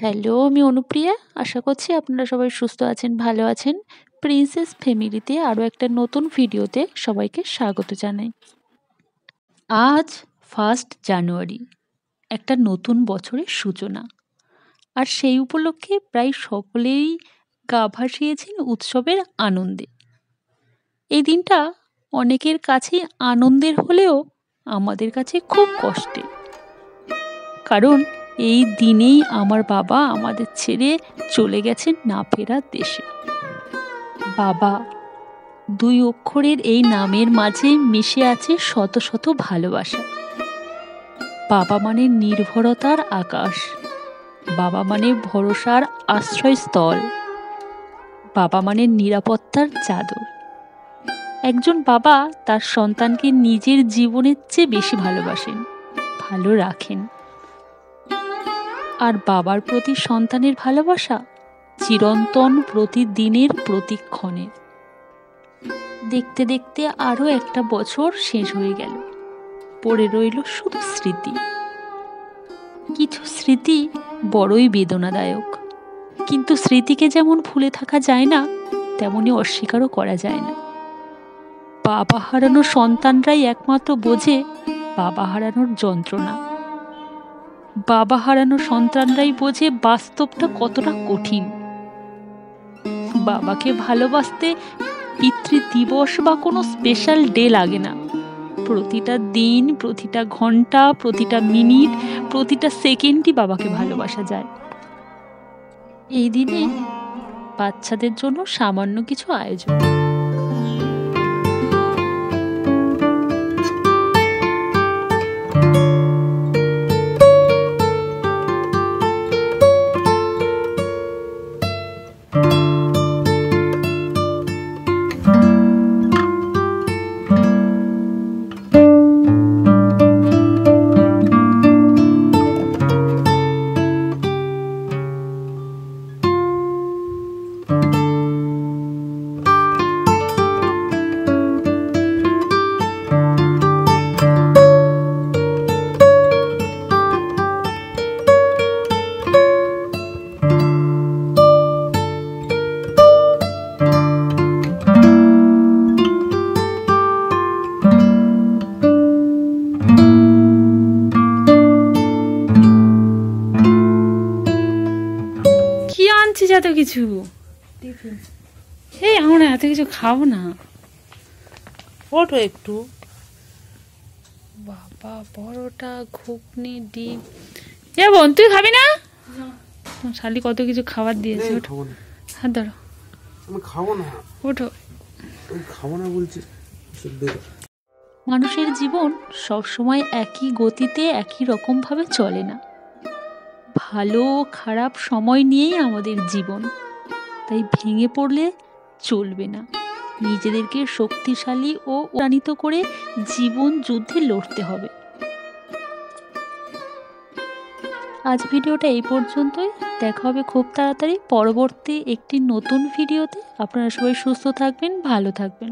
Hello, আমি অনুপ্রিয়া। আশা করছি আপনারা সবাই সুস্থ আছেন, ভালো আছেন। প্রিন্সেস ফ্যামিলিতে আরও একটা নতুন ভিডিওতে সবাইকে স্বাগত জানাই। আজ 1 জানুয়ারি, একটা নতুন বছরের সূচনা। আর সেই উপলক্ষে প্রায় সকলেই গা ভাসিয়েছেন উৎসবের আনন্দে। এই দিনটা অনেকের কাছেই আনন্দের হলেও আমাদের কাছে খুব কষ্টের। কারণ এই দিনেই আমার বাবা আমাদের ছেড়ে চলে গেছেন না ফেরার দেশে। বাবা, 2 অক্ষরের এই নামের মাঝে মিশে আছে শত শত ভালোবাসা। বাবা মানে নির্ভরতার আকাশ, বাবা মানে ভরসার আশ্রয়স্থল, বাবা মানে নিরাপত্তার চাদর। একজন বাবা তার সন্তানকে নিজের জীবনের চেয়ে বেশি ভালোবাসেন, ভালো রাখেন। আর বাবার প্রতি সন্তানের ভালোবাসা চিরন্তন, প্রতিদিনের, প্রতিক্ষণের। দেখতে দেখতে আরও একটা বছর শেষ হয়ে গেল, পড়ে রইল শুধু স্মৃতি। কিছু স্মৃতি বড়ই বেদনাদায়ক, কিন্তু স্মৃতিকে যেমন ভুলে থাকা যায় না, তেমনি অস্বীকারও করা যায় না। বাবা হারানো সন্তানরাই একমাত্র বোঝে বাবা হারানোর যন্ত্রণা। বাবা হারানো সন্তানরাই বোঝে বাস্তবটা কতটা কঠিন। বাবাকে ভালোবাসতে পিতৃ দিবস বা কোনো স্পেশাল ডে লাগে না। প্রতিটা দিন, প্রতিটা ঘন্টা, প্রতিটা মিনিট, প্রতিটা সেকেন্ডই বাবাকে ভালোবাসা যায়। এই দিনে বাচ্চাদের জন্য সামান্য কিছু আয়োজন। এত কিছু আমরা এত কিছু খাবো না। ওঠো একটু। বাবা, পরোটা, ঘুগনি, ডিম। বোন, তুই খাবি না? শালি কত কিছু খাবার দিয়েছে। হাত ধরো। আমি খাবো না। ওঠো। খাবো না বলছি। মানুষের জীবন সবসময় একই গতিতে, একই রকম ভাবে চলে না। ভালো খারাপ সময় নিয়েই আমাদের জীবন। তাই ভেঙে পড়লে চলবে না। নিজেদেরকে শক্তিশালী ও অনুপ্রাণিত করে জীবন যুদ্ধে লড়তে হবে। আজ ভিডিওটা এই পর্যন্তই। দেখা হবে খুব তাড়াতাড়ি পরবর্তী একটি নতুন ভিডিওতে। আপনারা সবাই সুস্থ থাকবেন, ভালো থাকবেন।